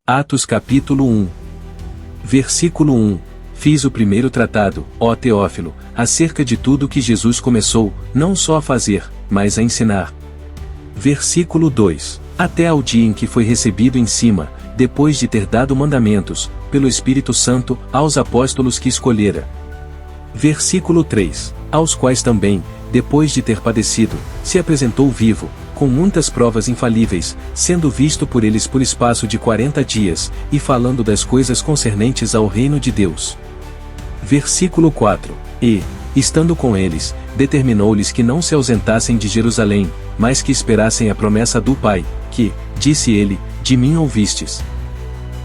Atos capítulo 1. Versículo 1. Fiz o primeiro tratado, ó Teófilo, acerca de tudo que Jesus começou, não só a fazer, mas a ensinar. Versículo 2. Até ao dia em que foi recebido em cima, depois de ter dado mandamentos, pelo Espírito Santo, aos apóstolos que escolhera. Versículo 3. Aos quais também, depois de ter padecido, se apresentou vivo, com muitas provas infalíveis, sendo visto por eles por espaço de 40 dias, e falando das coisas concernentes ao reino de Deus. Versículo 4. E, estando com eles, determinou-lhes que não se ausentassem de Jerusalém, mas que esperassem a promessa do Pai, que, disse ele, de mim ouvistes.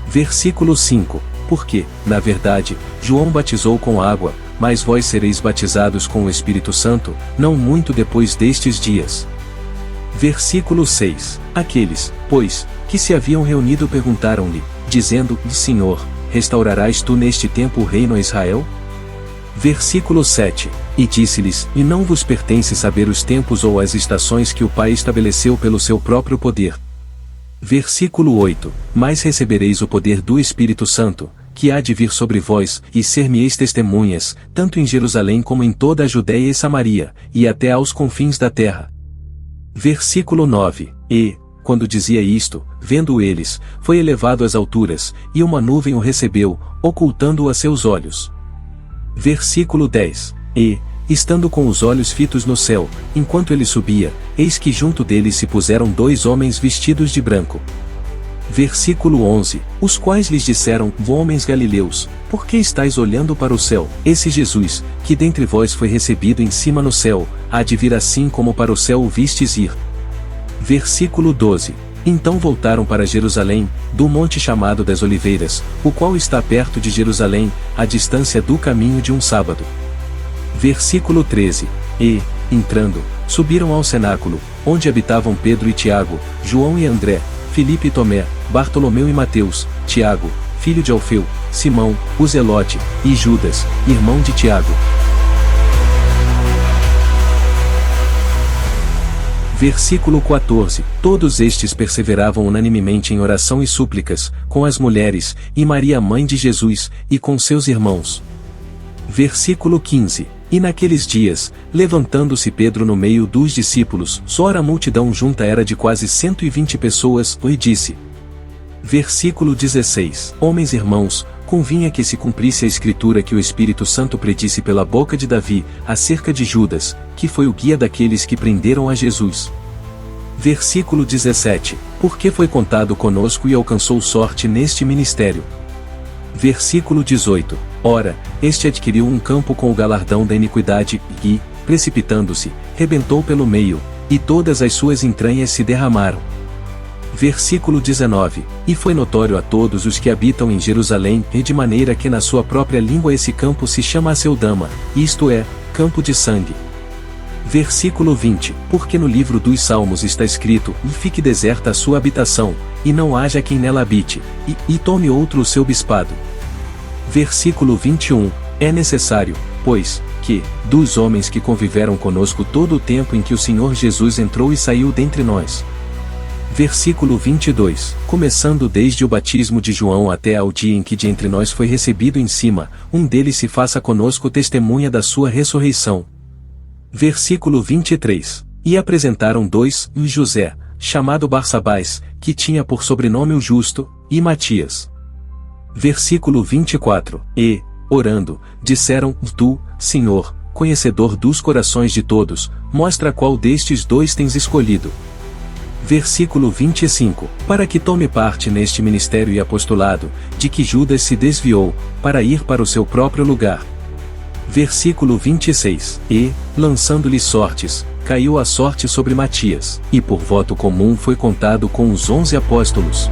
Versículo 5. Porque, na verdade, João batizou com água, mas vós sereis batizados com o Espírito Santo, não muito depois destes dias. Versículo 6. Aqueles, pois, que se haviam reunido perguntaram-lhe, dizendo, Senhor, restaurarás tu neste tempo o reino a Israel? Versículo 7. E disse-lhes, e não vos pertence saber os tempos ou as estações que o Pai estabeleceu pelo seu próprio poder. Versículo 8. Mas recebereis o poder do Espírito Santo, que há de vir sobre vós, e ser-me-eis testemunhas, tanto em Jerusalém como em toda a Judeia e Samaria, e até aos confins da terra. Versículo 9. E, quando dizia isto, vendo eles, foi elevado às alturas, e uma nuvem o recebeu, ocultando-o a seus olhos. Versículo 10. E, estando com os olhos fitos no céu, enquanto ele subia, eis que junto dele se puseram 2 homens vestidos de branco. Versículo 11. Os quais lhes disseram, homens galileus, por que estáis olhando para o céu? Esse Jesus, que dentre vós foi recebido em cima no céu, há de vir assim como para o céu o vistes ir. Versículo 12. Então voltaram para Jerusalém, do monte chamado das Oliveiras, o qual está perto de Jerusalém, à distância do caminho de um sábado. Versículo 13. E, entrando, subiram ao cenáculo, onde habitavam Pedro e Tiago, João e André, Filipe e Tomé, Bartolomeu e Mateus, Tiago, filho de Alfeu, Simão, o Zelote, e Judas, irmão de Tiago. Versículo 14. Todos estes perseveravam unanimemente em oração e súplicas, com as mulheres, e Maria mãe de Jesus, e com seus irmãos. Versículo 15. E naqueles dias, levantando-se Pedro no meio dos discípulos, ora a multidão junta era de quase 120 pessoas, e disse. Versículo 16. Homens irmãos, convinha que se cumprisse a escritura que o Espírito Santo predisse pela boca de Davi, acerca de Judas, que foi o guia daqueles que prenderam a Jesus. Versículo 17. Porque foi contado conosco e alcançou sorte neste ministério. Versículo 18. Ora, este adquiriu um campo com o galardão da iniquidade, e, precipitando-se, rebentou pelo meio, e todas as suas entranhas se derramaram. Versículo 19. E foi notório a todos os que habitam em Jerusalém, e de maneira que na sua própria língua esse campo se chama Aceldama, isto é, campo de sangue. Versículo 20. Porque no livro dos Salmos está escrito, e fique deserta a sua habitação, e não haja quem nela habite, e tome outro o seu bispado. Versículo 21. É necessário, pois, que, dos homens que conviveram conosco todo o tempo em que o Senhor Jesus entrou e saiu dentre nós. Versículo 22. Começando desde o batismo de João até ao dia em que de entre nós foi recebido em cima, um deles se faça conosco testemunha da sua ressurreição. Versículo 23. E apresentaram 2, José, chamado Barsabás, que tinha por sobrenome o Justo, e Matias. Versículo 24. E, orando, disseram, tu, Senhor, conhecedor dos corações de todos, mostra qual destes 2 tens escolhido. Versículo 25. Para que tome parte neste ministério e apostolado, de que Judas se desviou, para ir para o seu próprio lugar. Versículo 26. E, lançando-lhe sortes, caiu a sorte sobre Matias, e por voto comum foi contado com os 11 apóstolos.